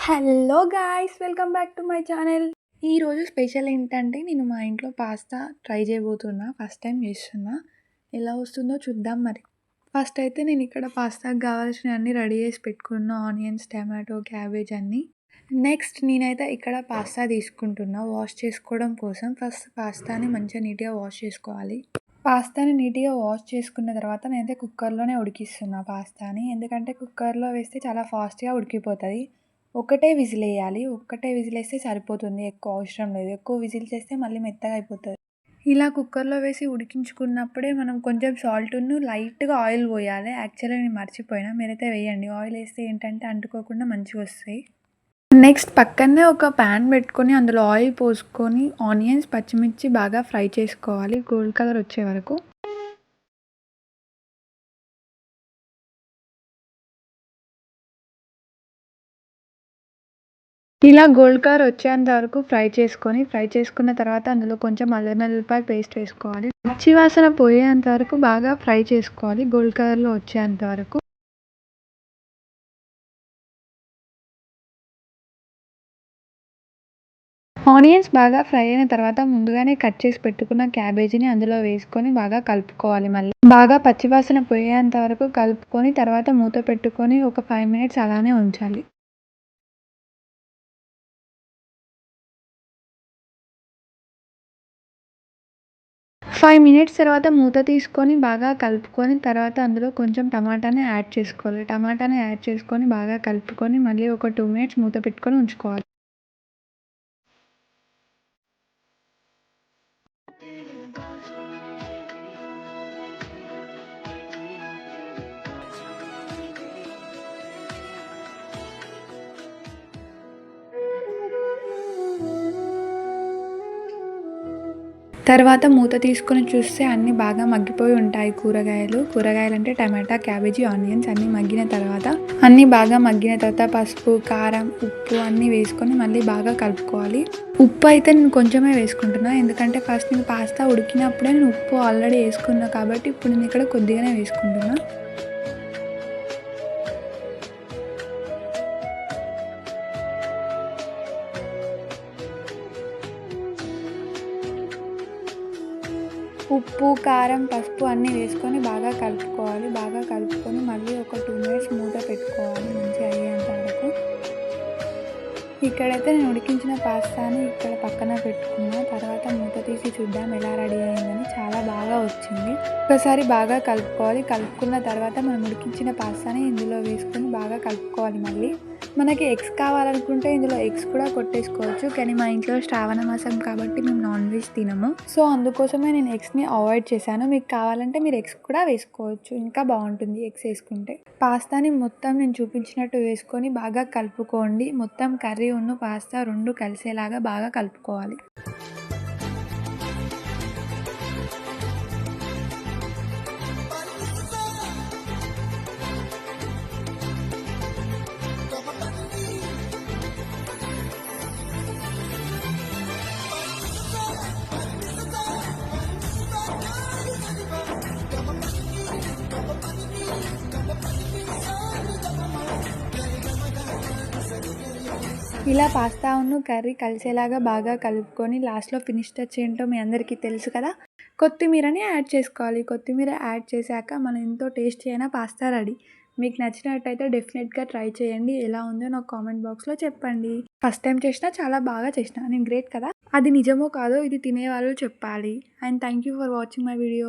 Hello guys! Welcome back to my channel. ఈరోజు special ఏంటంటే నేను మా ఇంట్లో పాస్తా ట్రై చేయబోతున్నా. ఫస్ట్ టైం చేస్తున్నా. ఎలా వస్తుందో చూద్దాం మరి. ఫస్ట్ అయితే నేను ఇక్కడ పాస్తాకి కావాల్సినవన్నీ రెడీ చేసి పెట్టుకున్నా. ఆనియన్స్, టమాటో, క్యాబేజ్ అన్నీ. నెక్స్ట్ నేనైతే ఇక్కడ పాస్తా తీసుకుంటున్నా వాష్ చేసుకోవడం కోసం. ఫస్ట్ పాస్తాని మంచిగా నీట్‌గా వాష్ చేసుకోవాలి. పాస్తాని నీట్‌గా వాష్ చేసుకున్న తర్వాత నేనైతే కుక్కర్‌లోనే ఉడికిస్తున్నా పాస్తాని. ఎందుకంటే కుక్కర్‌లో వేస్తే చాలా ఫాస్ట్‌గా ఉడికిపోతది. ఒకటే విజిలేయాలి. ఒక్కటే విజిలేస్తే సరిపోతుంది. ఎక్కువ అవసరం లేదు. ఎక్కువ విజిల్స్ ఏస్తే మళ్ళీ మెత్తగా అయిపోతది. ఇలా కుక్కర్‌లో వేసి ఉడికించుకున్నప్పుడే మనం కొంచెం సాల్టును లైట్‌గా ఆయిల్ పోయాలి. యాక్చువల్‌గా నేను మర్చిపోయినా. మీరైతే వేయండి. ఆయిల్ ఏస్తే ఏంటంటే అంటుకోకుండా మంచిగొస్తాయి. నెక్స్ట్ పక్కనే ఒక పాన్ పెట్టుకొని అందులో ఆయిల్ పోసుకొని ఆనియన్స్, పచ్చిమిర్చి బాగా ఫ్రై చేసుకోవాలి గోల్డ్ కలర్ వచ్చే వరకు. ఇలా గోల్డ్ కలర్ వచ్చేంత వరకు ఫ్రై చేసుకున్న తర్వాత అందులో కొంచెం అల్లం వెల్లుల్లిపాయ పేస్ట్ వేసుకోవాలి. పచ్చి వాసన పోయేంత వరకు బాగా ఫ్రై చేసుకోవాలి గోల్డ్ కలర్‌లో వచ్చేంత వరకు. ఆనియన్స్ బాగా ఫ్రై అయిన తర్వాత ముందుగానే కట్ చేసి పెట్టుకున్న క్యాబేజీని అందులో వేసుకొని బాగా కలుపుకోవాలి మళ్ళీ. బాగా పచ్చి వాసన పోయేంత వరకు కలుపుకొని తర్వాత మూత పెట్టుకొని ఒక 5 మినిట్స్ అలానే ఉంచాలి. 5 మినిట్స్ తర్వాత మూత తీసుకొని బాగా కలుపుకొని తర్వాత అందులో కొంచెం టమాటాని యాడ్ చేసుకోవాలి. టమాటాని యాడ్ చేసుకొని బాగా కలుపుకొని మళ్ళీ ఒక 2 మినిట్స్ మూత పెట్టుకొని ఉంచుకోవాలి. తర్వాత మూత తీసుకొని చూస్తే అన్నీ బాగా మగ్గిపోయి ఉంటాయి కూరగాయలంటే టమాటా, క్యాబేజీ, ఆనియన్స్ అన్నీ మగ్గిన తర్వాత పసుపు, కారం, ఉప్పు అన్నీ వేసుకొని మళ్ళీ బాగా కలుపుకోవాలి. ఉప్పు అయితే నేను కొంచెమే వేసుకుంటున్నా. ఎందుకంటే ఫస్ట్ నేను పాస్తా ఉడికినప్పుడే నేను ఉప్పు ఆల్రెడీ వేసుకున్నా కాబట్టి ఇప్పుడు నేను ఇక్కడ కొద్దిగానే వేసుకుంటున్నా. ఉప్పు, కారం, పసుపు అన్నీ వేసుకొని బాగా కలుపుకోవాలి. బాగా కలుపుకొని మళ్ళీ ఒక 2 మినిట్స్ మూత పెట్టుకోవాలి మంచిగా అయ్యేంత వరకు. ఇక్కడైతే నేను ఉడికించిన పాస్తాని ఇక్కడ పక్కన పెట్టుకున్నా. తర్వాత మూత తీసి చూద్దాం ఎలా రెడీ అయిందని. చాలా బాగా వచ్చింది. ఒకసారి బాగా కలుపుకోవాలి. కలుపుకున్న తర్వాత మనం ఉడికించిన పాస్తాని ఇందులో వేసుకొని బాగా కలుపుకోవాలి మళ్ళీ. మనకి ఎగ్స్ కావాలనుకుంటే ఇందులో ఎగ్స్ కూడా కొట్టేసుకోవచ్చు. కానీ మా ఇంట్లో శ్రావణ మాసం కాబట్టి మేము నాన్ వెజ్ తినము. సో అందుకోసమే నేను ఎగ్స్ని అవాయిడ్ చేశాను. మీకు కావాలంటే మీరు ఎగ్స్ కూడా వేసుకోవచ్చు. ఇంకా బాగుంటుంది ఎగ్స్ వేసుకుంటే. పాస్తాని మొత్తం నేను చూపించినట్టు వేసుకొని బాగా కలుపుకోండి. మొత్తం కర్రీ ఉన్న పాస్తా 2 కలిసేలాగా బాగా కలుపుకోవాలి. ఇలా పాస్తాను కర్రీ కలిసేలాగా బాగా కలుపుకొని లాస్ట్లో ఫినిష్ టచ్ ఏంటో మీ అందరికీ తెలుసు కదా, కొత్తిమీరని యాడ్ చేసుకోవాలి. కొత్తిమీర యాడ్ చేశాక మనం ఎంతో టేస్టీ అయిన పాస్తా రెడీ. మీకు నచ్చినట్టయితే డెఫినెట్గా ట్రై చేయండి. ఎలా ఉందో నాకు కామెంట్ బాక్స్లో చెప్పండి. ఫస్ట్ టైం చేసినా చాలా బాగా చేసిన నేను గ్రేట్ కదా. అది నిజమో కాదో ఇది తినేవాళ్ళు చెప్పాలి. And thank you for watching my video.